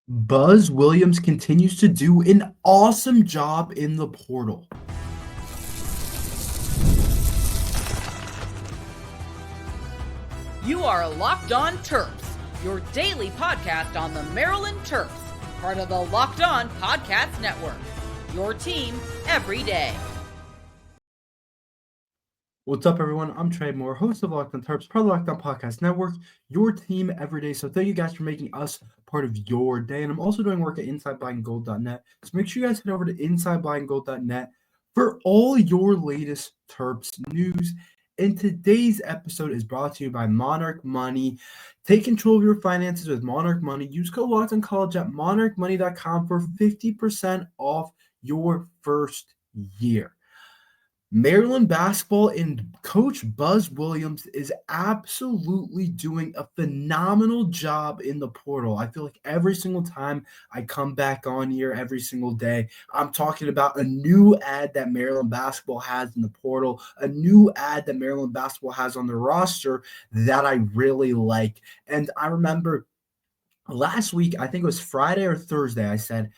Buzz Williams continues to do an awesome job in the portal. You are Locked On Terps, your daily podcast on the Maryland Terps, part of the Locked On Podcast Network. Your team every day. What's up, everyone? I'm Tre Moore, host of Locked On Terps, part of the Locked On Podcast Network, your team every day. So thank you guys for making us part of your day. And I'm also doing work at InsideBuyingGold.net. So make sure you guys head over to InsideBuyingGold.net for all your latest Terps news. And today's episode is brought to you by Monarch Money. Take control of your finances with Monarch Money. Use code LOCKEDONCollege at monarchmoney.com for 50% off your first year. Maryland basketball and Coach Buzz Williams is absolutely doing a phenomenal job in the portal. I feel like every single time I come back on here, every single day, I'm talking about a new ad that Maryland basketball has in the portal, a new ad that Maryland basketball has on the roster that I really like. And I remember last week, I think it was Friday or Thursday, I said,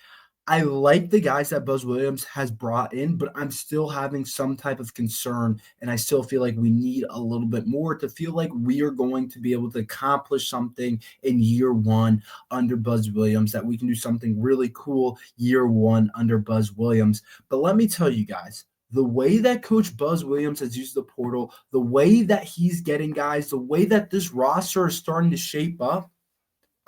I like the guys that Buzz Williams has brought in, but I'm still having some type of concern, and I still feel like we need a little bit more to feel like we are going to be able to accomplish something in year one under Buzz Williams, that we can do something really cool year one under Buzz Williams. But let me tell you guys, the way that Coach Buzz Williams has used the portal, the way that he's getting guys, the way that this roster is starting to shape up,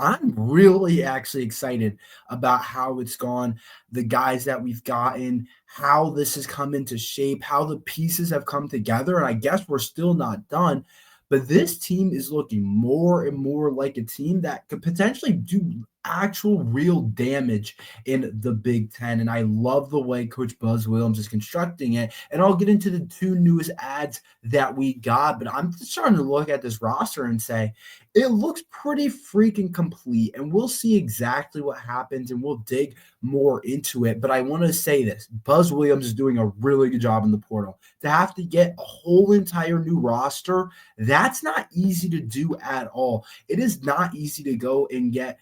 I'm really actually excited about how it's gone, the guys that we've gotten, how this has come into shape, how the pieces have come together. And I guess we're still not done, but this team is looking more and more like a team that could potentially do actual real damage in the Big Ten. And I love the way Coach Buzz Williams is constructing it. And I'll get into the two newest ads that we got, but I'm just starting to look at this roster and say, it looks pretty freaking complete, and we'll see exactly what happens, and we'll dig more into it. But I want to say this, Buzz Williams is doing a really good job in the portal. To have to get a whole entire new roster, that's not easy to do at all. It is not easy to go and get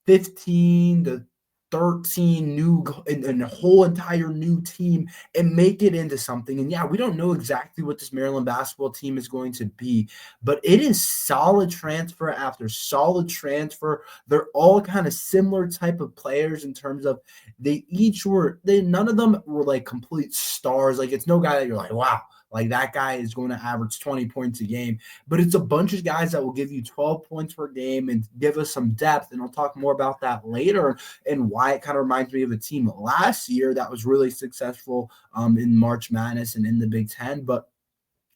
15 to 13 new and a whole entire new team and make it into something. And yeah, we don't know exactly what this Maryland basketball team is going to be, but it is solid transfer after solid transfer. They're all kind of similar type of players in terms of none of them were like complete stars. Like, it's no guy that you're like, wow, like that guy is going to average 20 points a game, but it's a bunch of guys that will give you 12 points per game and give us some depth. And I'll talk more about that later and why it kind of reminds me of a team last year that was really successful in March Madness and in the Big Ten. But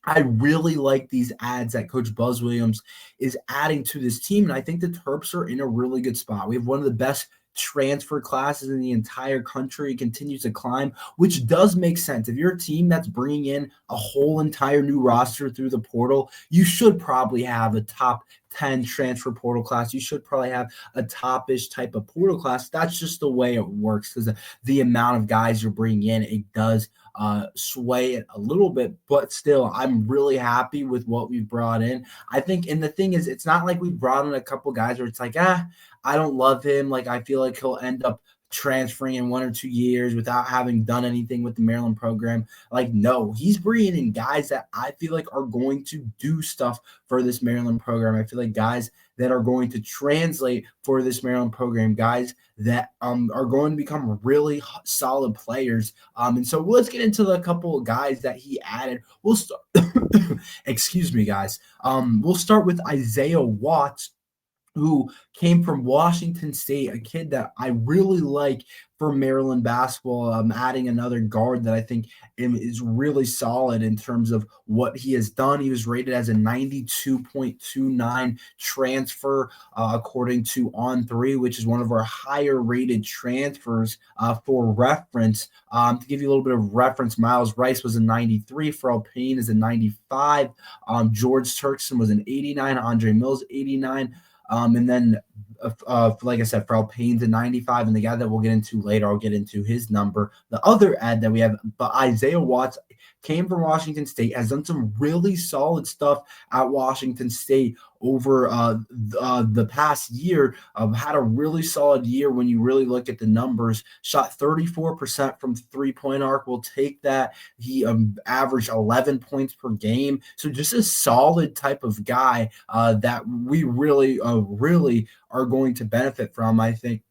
I really like these ads that Coach Buzz Williams is adding to this team. And I think the Terps are in a really good spot. We have one of the best transfer classes in the entire country. It continues to climb, which does make sense. If you're a team that's bringing in a whole entire new roster through the portal, you should probably have a top 10 transfer portal class. You should probably have a top-ish type of portal class. That's just the way it works, because the amount of guys you're bringing in, it does sway it a little bit, but still, I'm really happy with what we've brought in. I think, and the thing is, it's not like we brought in a couple guys where it's like, I don't love him. Like, I feel like he'll end up transferring in 1 or 2 years without having done anything with the Maryland program. Like, no, he's bringing in guys that I feel like are going to do stuff for this Maryland program. I feel like guys that are going to translate for this Maryland program, guys that are going to become really solid players. And so let's get into the couple of guys that he added. We'll start. Excuse me, guys. We'll start with Isaiah Watts, who came from Washington State, a kid that I really like for Maryland basketball. Adding another guard that I think is really solid in terms of what he has done. He was rated as a 92.29 transfer, according to On3, which is one of our higher rated transfers for reference. To give you a little bit of reference, Miles Rice was a 93, Pharrell Payne is a 95, George Turkson was an 89, Andre Mills 89, and then, like I said, Pharrell Payne's a 95, and the guy that we'll get into later, I'll get into his number. The other ad that we have, but Isaiah Watts, came from Washington State, has done some really solid stuff at Washington State over the past year. Had a really solid year when you really look at the numbers. Shot 34% from three-point arc. We'll take that. He averaged 11 points per game. So just a solid type of guy that we really are going to benefit from. I think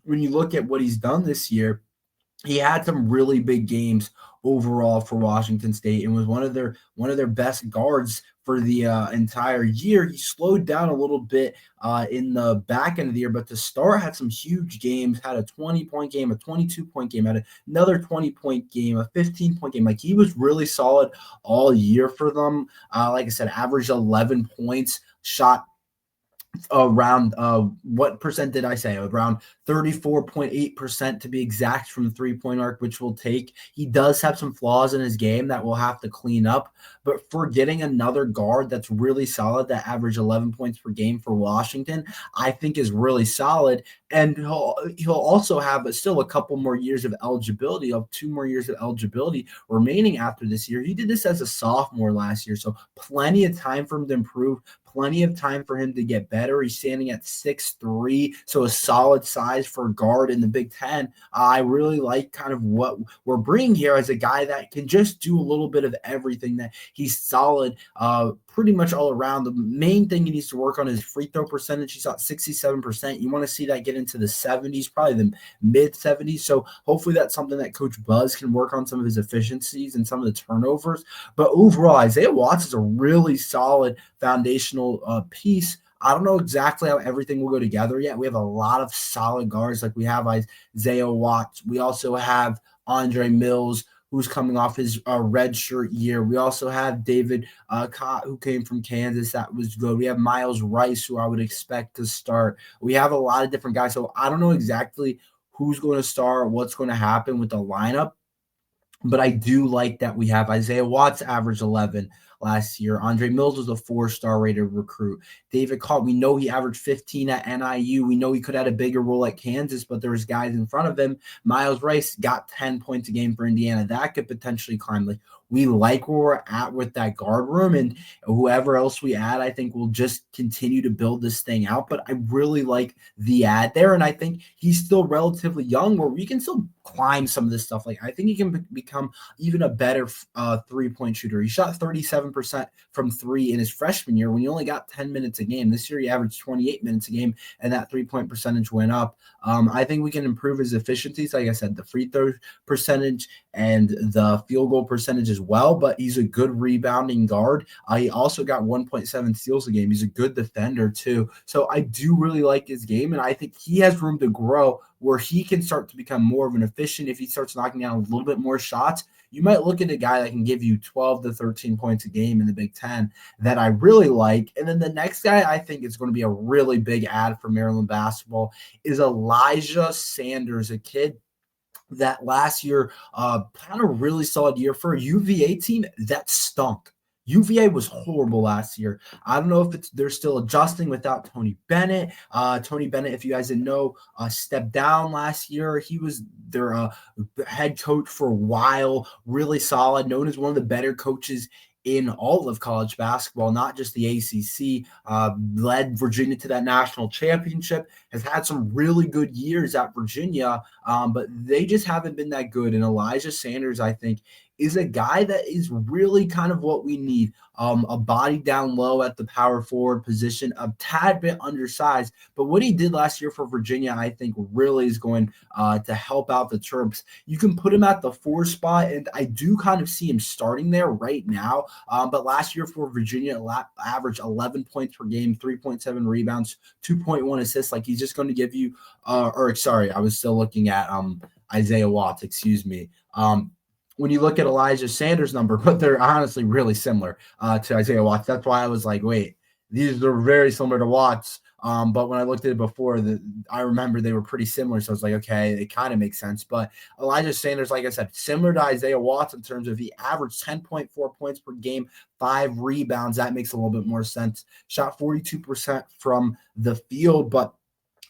when you look at what he's done this year, he had some really big games overall for Washington State and was one of their best guards for the entire year. He slowed down a little bit in the back end of the year, but to start had some huge games, had a 20-point game, a 22-point game, had another 20-point game, a 15-point game. Like, he was really solid all year for them. Like I said, averaged 11 points, shot around what percent did I say? Around 34.8% to be exact from the three-point arc, which will take. He does have some flaws in his game that we'll have to clean up, but for getting another guard that's really solid, that averaged 11 points per game for Washington, I think is really solid. And he'll also have still a couple more years of eligibility, of 2 more years of eligibility remaining after this year. He did this as a sophomore last year, so plenty of time for him to improve, plenty of time for him to get better. He's standing at 6'3", so a solid size for a guard in the Big Ten. I really like kind of what we're bringing here as a guy that can just do a little bit of everything, that he's solid pretty much all around. The main thing he needs to work on is free throw percentage. He's at 67%. You want to see that get into the 70s, probably the mid 70s. So hopefully that's something that Coach Buzz can work on, some of his efficiencies and some of the turnovers. But overall, Isaiah Watts is a really solid foundational piece. I don't know exactly how everything will go together yet. We have a lot of solid guards. Like, we have Isaiah Watts. We also have Andre Mills, who's coming off his red shirt year. We also have David Cott, who came from Kansas. That was good. We have Miles Rice, who I would expect to start. We have a lot of different guys. So I don't know exactly who's going to start, what's going to happen with the lineup. But I do like that we have Isaiah Watts average 11 last year. Andre Mills was a 4-star rated recruit. David Cott, we know he averaged 15 at NIU. We know he could have had a bigger role at Kansas, but there was guys in front of him. Miles Rice got 10 points a game for Indiana. That could potentially climb. Like, we like where we're at with that guard room, and whoever else we add, I think we'll just continue to build this thing out. But I really like the ad there, and I think he's still relatively young where we can still climb some of this stuff. Like, I think he can become even a better three-point shooter. He shot 37% from three in his freshman year when he only got 10 minutes a game. This year he averaged 28 minutes a game, and that three-point percentage went up. I think we can improve his efficiencies. Like I said, the free throw percentage and the field goal percentage as well, but he's a good rebounding guard. He also got 1.7 steals a game. He's a good defender too. So I do really like his game, and I think he has room to grow where he can start to become more of an efficient. If he starts knocking down a little bit more shots, you might look at a guy that can give you 12 to 13 points a game in the Big Ten that I really like. And then the next guy I think is going to be a really big ad for Maryland basketball is Elijah Sanders, a kid that last year had a really solid year for a UVA team that stunk. UVA was horrible last year. I don't know if they're still adjusting without Tony Bennett. Tony Bennett, if you guys didn't know, stepped down last year. He was their head coach for a while, really solid, known as one of the better coaches in all of college basketball, not just the ACC, led Virginia to that national championship, has had some really good years at Virginia, but they just haven't been that good. And Elijah Sanders, I think, is a guy that is really kind of what we need. A body down low at the power forward position, a tad bit undersized. But what he did last year for Virginia, I think, really is going to help out the Terps. You can put him at the 4 spot, and I do kind of see him starting there right now. But last year for Virginia, averaged 11 points per game, 3.7 rebounds, 2.1 assists. Like, he's just going to give you I was still looking at Isaiah Watts, excuse me. When you look at Elijah Sanders' number, but they're honestly really similar to Isaiah Watts. That's why I was like, wait, these are very similar to Watts. But when I looked at it before, I remember they were pretty similar. So I was like, okay, it kind of makes sense. But Elijah Sanders, like I said, similar to Isaiah Watts in terms of he averaged 10.4 points per game, 5 rebounds. That makes a little bit more sense. Shot 42% from the field, but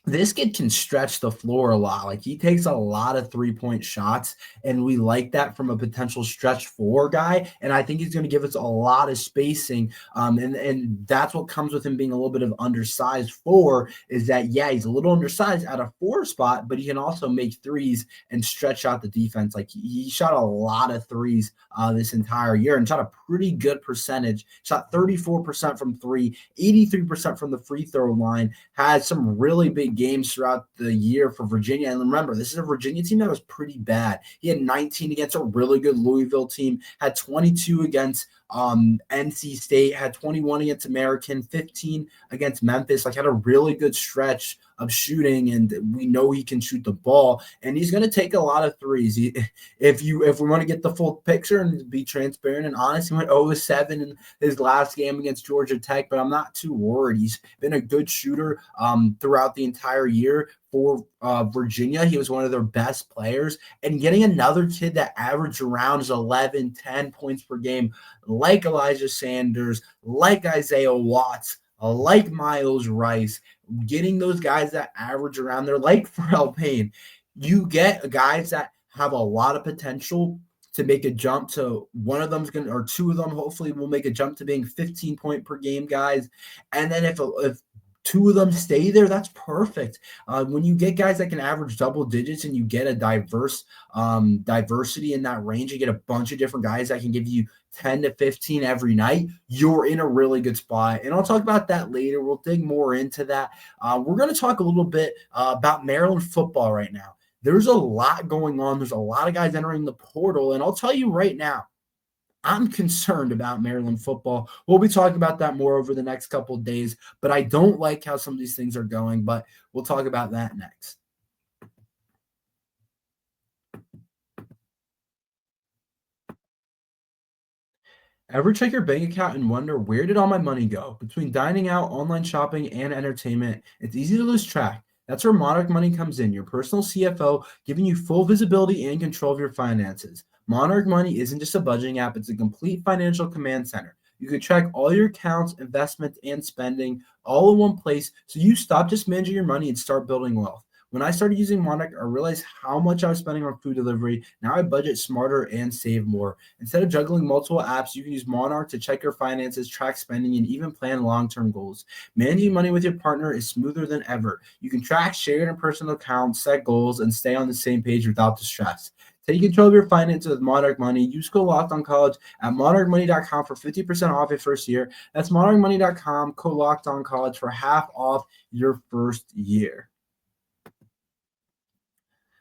this kid can stretch the floor a lot. Like he takes a lot of 3-point shots, and we like that from a potential stretch four guy. And I think he's going to give us a lot of spacing. And that's what comes with him being a little bit of undersized four is that, yeah, he's a little undersized at a four spot, but he can also make threes and stretch out the defense. Like he shot a lot of threes this entire year and shot a pretty good percentage. Shot 34% from three, 83% from the free throw line, had some really big games throughout the year for Virginia. And remember, this is a Virginia team that was pretty bad. He had 19 against a really good Louisville team, had 22 against NC State, had 21 against American, 15 against Memphis, like had a really good stretch of shooting, and we know he can shoot the ball, and he's going to take a lot of threes. If we want to get the full picture and be transparent and honest, he went 0-7 in his last game against Georgia Tech, but I'm not too worried. He's been a good shooter throughout the entire year for Virginia. He was one of their best players, and getting another kid that averaged around 11, 10 points per game, like Elijah Sanders, like Isaiah Watts, like Miles Rice, getting those guys that average around there, like Pharrell Payne, you get guys that have a lot of potential to make a jump to one of them's going to, or two of them hopefully will make a jump to being 15 point per game guys. And then if two of them stay there, that's perfect. When you get guys that can average double digits and you get a diversity in that range, you get a bunch of different guys that can give you 10 to 15 every night, you're in a really good spot. And I'll talk about that later. We'll dig more into that. We're going to talk a little bit about Maryland football right now. There's a lot going on. There's a lot of guys entering the portal. And I'll tell you right now, I'm concerned about Maryland football. We'll be talking about that more over the next couple of days, but I don't like how some of these things are going, but we'll talk about that next. Ever check your bank account and wonder, where did all my money go? Between dining out, online shopping, and entertainment, it's easy to lose track. That's where Monarch Money comes in, your personal CFO, giving you full visibility and control of your finances. Monarch Money isn't just a budgeting app, it's a complete financial command center. You can track all your accounts, investments, and spending all in one place, so you stop just managing your money and start building wealth. When I started using Monarch, I realized how much I was spending on food delivery. Now I budget smarter and save more. Instead of juggling multiple apps, you can use Monarch to check your finances, track spending, and even plan long-term goals. Managing money with your partner is smoother than ever. You can track shared and personal accounts, set goals, and stay on the same page without the stress. Take control of your finances with Monarch Money. Use code LOCKEDONCollege at monarchmoney.com for 50% off your first year. That's monarchmoney.com, code LOCKEDONCollege for half off your first year.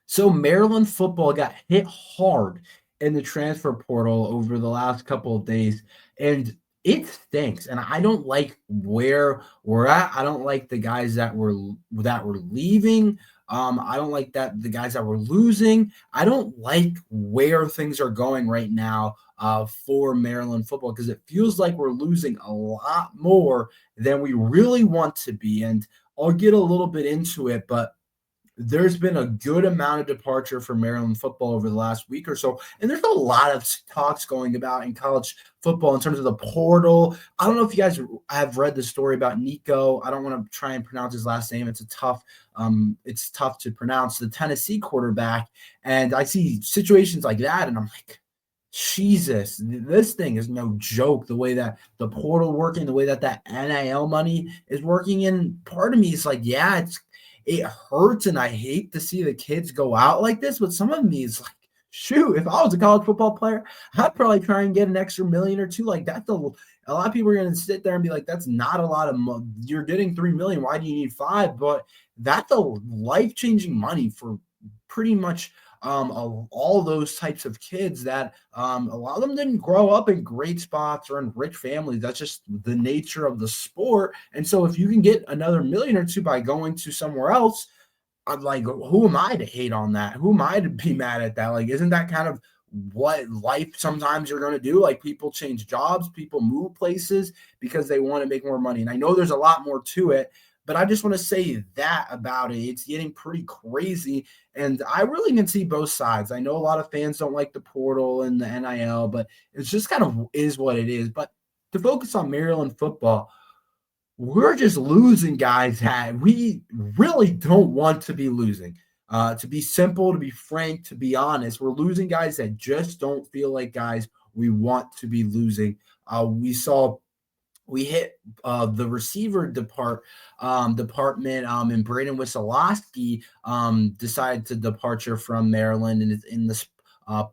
So Maryland football got hit hard in the transfer portal over the last couple of days, and it stinks. And I don't like where we're at. I don't like the guys that were leaving. I don't like that the guys that were losing. I don't like where things are going right now for Maryland football, because it feels like we're losing a lot more than we really want to be. And I'll get a little bit into it, but there's been a good amount of departure for Maryland football over the last week or so. And there's a lot of talks going about in college football in terms of the portal. I don't know if you guys have read the story about Nico. I don't want to try and pronounce his last name. It's tough to pronounce, the Tennessee quarterback. And I see situations like that, and I'm like, Jesus, this thing is no joke. The way that the portal working, the way that NIL money is working. And part of me is like, yeah, it hurts, and I hate to see the kids go out like this, but some of me is like, shoot, if I was a college football player, I'd probably try and get an extra million or two. Like that's a lot of people are going to sit there and be like, that's not a lot of money. You're getting 3 million. Why do you need 5? But that's a life-changing money for pretty much all those types of kids that a lot of them didn't grow up in great spots or in rich families. That's just the nature of the sport. And so if you can get another million or two by going to somewhere else, I'm like, who am I to hate on that? Who am I to be mad at that? Like, isn't that kind of what life sometimes you're going to do? Like, people change jobs, people move places because they want to make more money. And I know there's a lot more to it, but I just want to say that about it. It's getting pretty crazy, and I really can see both sides. I know a lot of fans don't like the portal and the NIL, but it's just kind of is what it is. But to focus on Maryland football, we're just losing guys that we really don't want to be losing. To be simple, to be frank, to be honest, we're losing guys that just don't feel like guys we want to be losing. We hit the receiver department, and Braden Wissolowski decided to departure from Maryland, and it's in this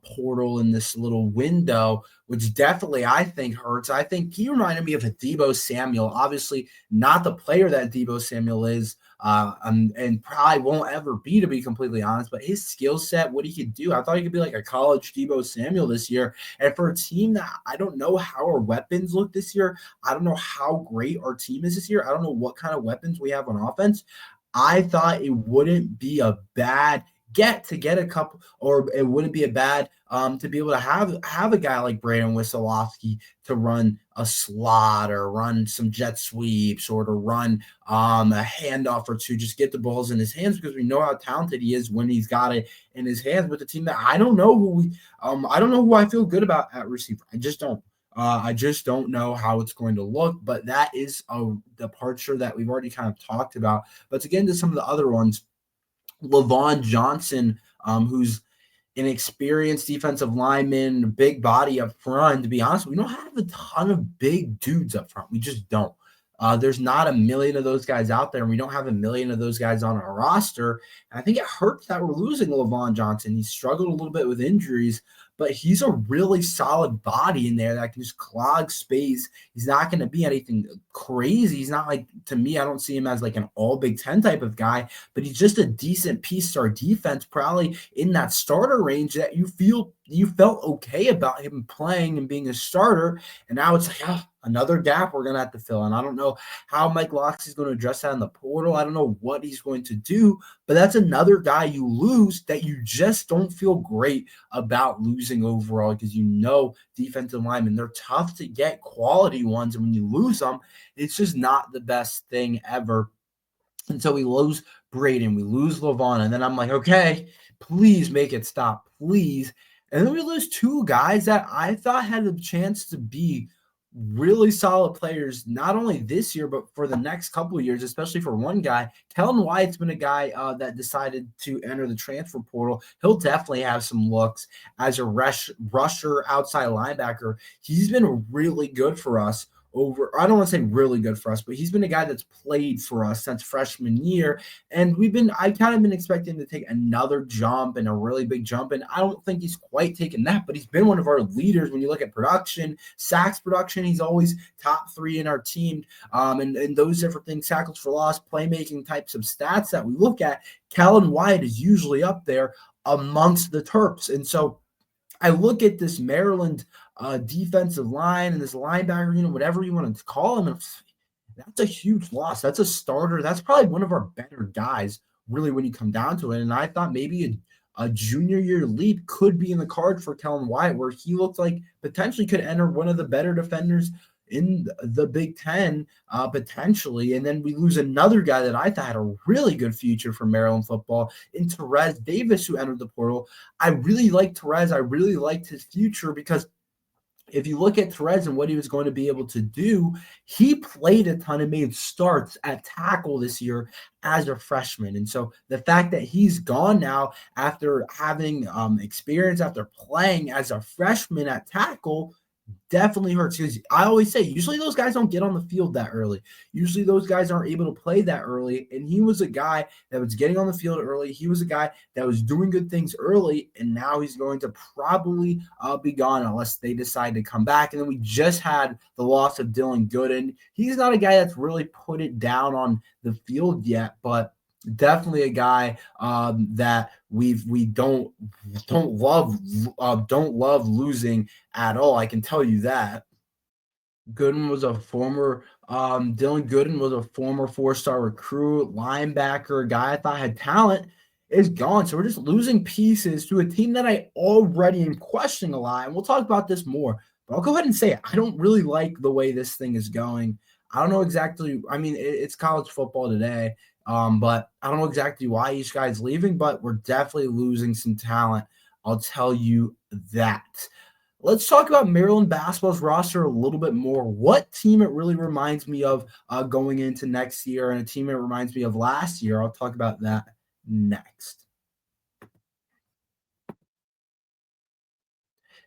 portal in this little window, which definitely I think hurts. I think he reminded me of a Deebo Samuel. Obviously, not the player that Deebo Samuel is, and probably won't ever be, to be completely honest. But his skill set, what he could do, I thought he could be like a college Deebo Samuel this year. And for a team that I don't know how our weapons look this year, I don't know how great our team is this year. I don't know what kind of weapons we have on offense. I thought it wouldn't be a bad to get a couple, or it wouldn't be a bad to be able to have a guy like Braden Wissolowski to run a slot or run some jet sweeps or to run a handoff or two, just get the balls in his hands, because we know how talented he is when he's got it in his hands with the team that I don't know who I feel good about at receiver. I just don't. I just don't know how it's going to look, but that is a departure that we've already kind of talked about. But to get into some of the other ones, Levon Johnson, who's an experienced defensive lineman, big body up front. To be honest, we don't have a ton of big dudes up front. We just don't. There's not a million of those guys out there, and we don't have a million of those guys on our roster. And I think it hurts that we're losing Levon Johnson. He struggled a little bit with injuries, but he's a really solid body in there that can just clog space. He's not going to be anything crazy. He's not like, to me, I don't see him as like an all Big Ten type of guy, but he's just a decent piece to our defense, probably in that starter range that you felt okay about him playing and being a starter. And now it's like, another gap we're going to have to fill. And I don't know how Mike Locksley's going to address that in the portal. I don't know what he's going to do, but that's another guy you lose that you just don't feel great about losing overall, because defensive linemen, they're tough to get, quality ones. And when you lose them, it's just not the best thing ever. And so we lose Braden, we lose Levon, and then I'm like, okay, please make it stop, please. And then we lose two guys that I thought had a chance to be really solid players, not only this year, but for the next couple of years, especially for one guy. Kellen Wyatt's been a guy that decided to enter the transfer portal. He'll definitely have some looks as a rusher, outside linebacker. He's been really good for us. I don't want to say really good for us, but he's been a guy that's played for us since freshman year. And I kind of been expecting him to take another jump, and a really big jump. And I don't think he's quite taken that, but he's been one of our leaders. When you look at production, sacks production, he's always top 3 in our team. And those different things, tackles for loss, playmaking types of stats that we look at, Kellen Wyatt is usually up there amongst the Terps. And so I look at this Maryland defensive line and this linebacker, whatever you want to call him, and that's a huge loss. That's a starter. That's probably one of our better guys, really, when you come down to it. And I thought maybe a junior year leap could be in the card for Kellen Wyatt, where he looked like potentially could enter one of the better defenders in the Big Ten, potentially. And then we lose another guy that I thought had a really good future for Maryland football in Terez Davis, who entered the portal. I really liked Terez. I really liked his future, because if you look at Terez and what he was going to be able to do, he played a ton and made starts at tackle this year as a freshman. And so the fact that he's gone now after having experience, after playing as a freshman at tackle, definitely hurts, because I always say usually those guys don't get on the field that early. Usually those guys aren't able to play that early. And he was a guy that was getting on the field early. He was a guy that was doing good things early, and now he's going to probably be gone unless they decide to come back. And then we just had the loss of Dylan Gooden. He's not a guy that's really put it down on the field yet, but definitely a guy that we don't love losing at all. I can tell you that. Dylan Gooden was a former 4-star recruit, linebacker, guy I thought had talent, is gone. So we're just losing pieces to a team that I already am questioning a lot. And we'll talk about this more, but I'll go ahead and say it. I don't really like the way this thing is going. I don't know exactly. I mean, it's college football today. But I don't know exactly why each guy's leaving, but we're definitely losing some talent. I'll tell you that. Let's talk about Maryland basketball's roster a little bit more. What team it really reminds me of going into next year, and a team it reminds me of last year. I'll talk about that next.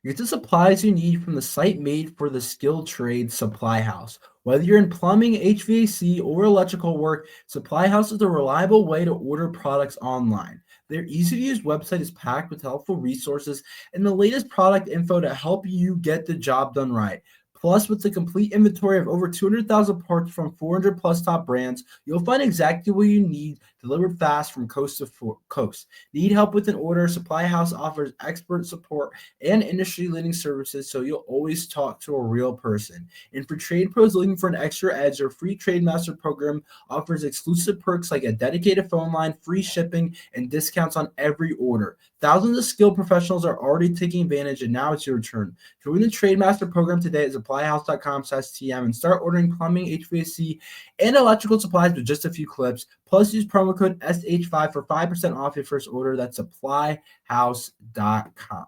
Get the supplies you need from the site made for the skilled trade Supply House. Whether you're in plumbing, HVAC, or electrical work, Supply House is a reliable way to order products online. Their easy-to-use website is packed with helpful resources and the latest product info to help you get the job done right. Plus, with the complete inventory of over 200,000 parts from 400 plus top brands, you'll find exactly what you need delivered fast from coast to coast. Need help with an order? Supply House offers expert support and industry-leading services, so you'll always talk to a real person. And for trade pros looking for an extra edge, their free Trade Master program offers exclusive perks like a dedicated phone line, free shipping, and discounts on every order. Thousands of skilled professionals are already taking advantage, and now it's your turn. Join the Trade Master program today at supplyhouse.com/TM and start ordering plumbing, HVAC, and electrical supplies with just a few clicks. Plus, use promo code SH5 for 5% off your first order. That's supplyhouse.com.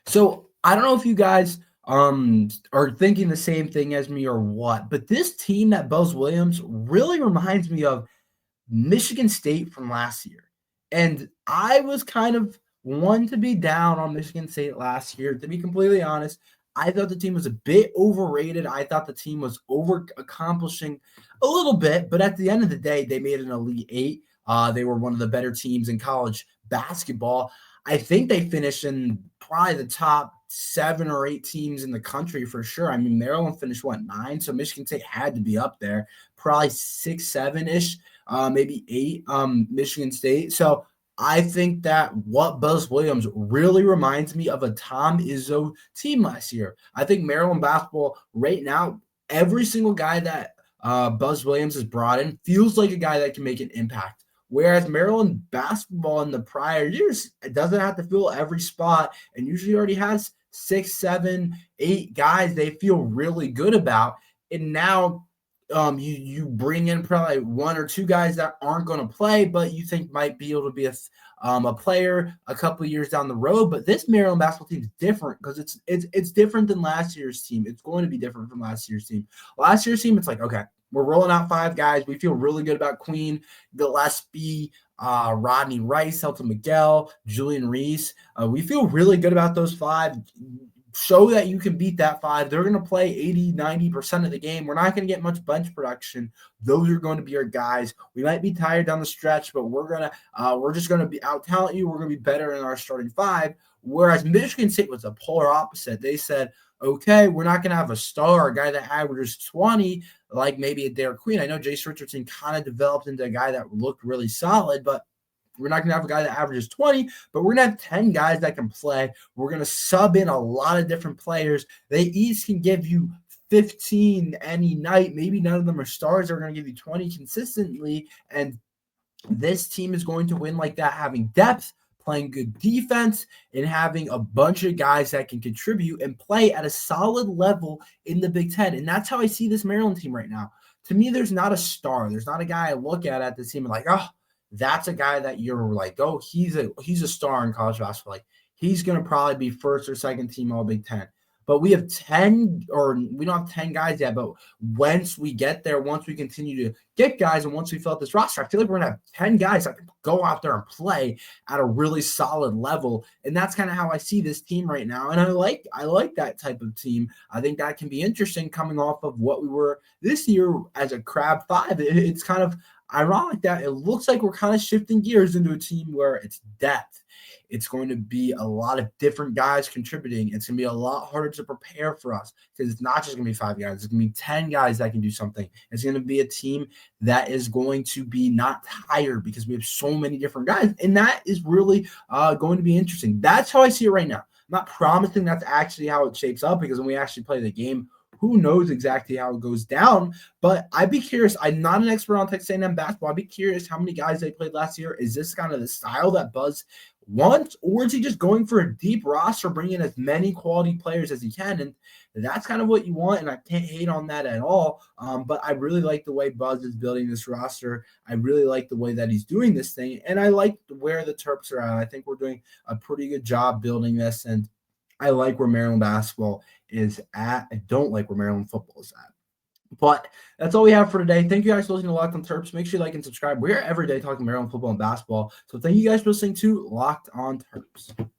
So I don't know if you guys are thinking the same thing as me or what, but this team that Buzz Williams really reminds me of Michigan State from last year. And I was kind of one to be down on Michigan State last year. To be completely honest, I thought the team was a bit overrated. I thought the team was over accomplishing a little bit, but at the end of the day, they made an Elite Eight. They were one of the better teams in college basketball. I think they finished in probably the top 7 or 8 teams in the country for sure. I mean, Maryland finished 9, so Michigan State had to be up there, probably 6, 7-ish, maybe 8. Michigan State. So I think that what Buzz Williams really reminds me of a Tom Izzo team last year. I think Maryland basketball right now, every single guy that Buzz Williams has brought in feels like a guy that can make an impact. Whereas Maryland basketball in the prior years, it doesn't have to fill every spot and usually already has 6, 7, 8 guys they feel really good about. And now you bring in probably 1 or 2 guys that aren't going to play, but you think might be able to be a player a couple of years down the road. But this Maryland basketball team is different because it's different than last year's team. It's going to be different from last year's team. Last year's team, it's like, okay, we're rolling out 5 guys. We feel really good about Queen, Gillespie, Rodney Rice, Elton Miguel, Julian Reese. We feel really good about those 5. Show that you can beat that 5. They're going to play 80, 90% of the game. We're not going to get much bench production. Those are going to be our guys. We might be tired down the stretch, but we're just going to be out talent you. We're going to be better in our starting 5. Whereas Michigan State was the polar opposite. They said, okay, we're not going to have a star, a guy that averages 20, like maybe a Derek Queen. I know Jace Richardson kind of developed into a guy that looked really solid, but we're not going to have a guy that averages 20, but we're going to have 10 guys that can play. We're going to sub in a lot of different players. They each can give you 15 any night. Maybe none of them are stars. They're going to give you 20 consistently. And this team is going to win like that, having depth, playing good defense, and having a bunch of guys that can contribute and play at a solid level in the Big Ten. And that's how I see this Maryland team right now. To me, there's not a star. There's not a guy I look at this team and like, oh, that's a guy that you're like, oh, he's a star in college basketball. Like, he's going to probably be first or second team All Big Ten. But we have 10, or we don't have 10 guys yet, but once we get there, once we continue to get guys, and once we fill out this roster, I feel like we're going to have 10 guys that can go out there and play at a really solid level. And that's kind of how I see this team right now. And I like that type of team. I think that can be interesting coming off of what we were this year as a crab 5. It's kind of ironic that it looks like we're kind of shifting gears into a team where it's depth. It's going to be a lot of different guys contributing. It's going to be a lot harder to prepare for us because it's not just going to be 5 guys. It's going to be 10 guys that can do something. It's going to be a team that is going to be not tired because we have so many different guys. And that is really going to be interesting. That's how I see it right now. I'm not promising that's actually how it shapes up because when we actually play the game, who knows exactly how it goes down, but I'd be curious. I'm not an expert on Texas A&M basketball. I'd be curious how many guys they played last year. Is this kind of the style that Buzz wants, or is he just going for a deep roster, bringing as many quality players as he can? And that's kind of what you want, and I can't hate on that at all. But I really like the way Buzz is building this roster. I really like the way that he's doing this thing, and I like where the Terps are at. I think we're doing a pretty good job building this, and I like where Maryland basketball is at. I don't like where Maryland football is at. But that's all we have for today. Thank you guys for listening to Locked on Terps. Make sure you like and subscribe. We're every day talking Maryland football and basketball. So thank you guys for listening to Locked on Terps.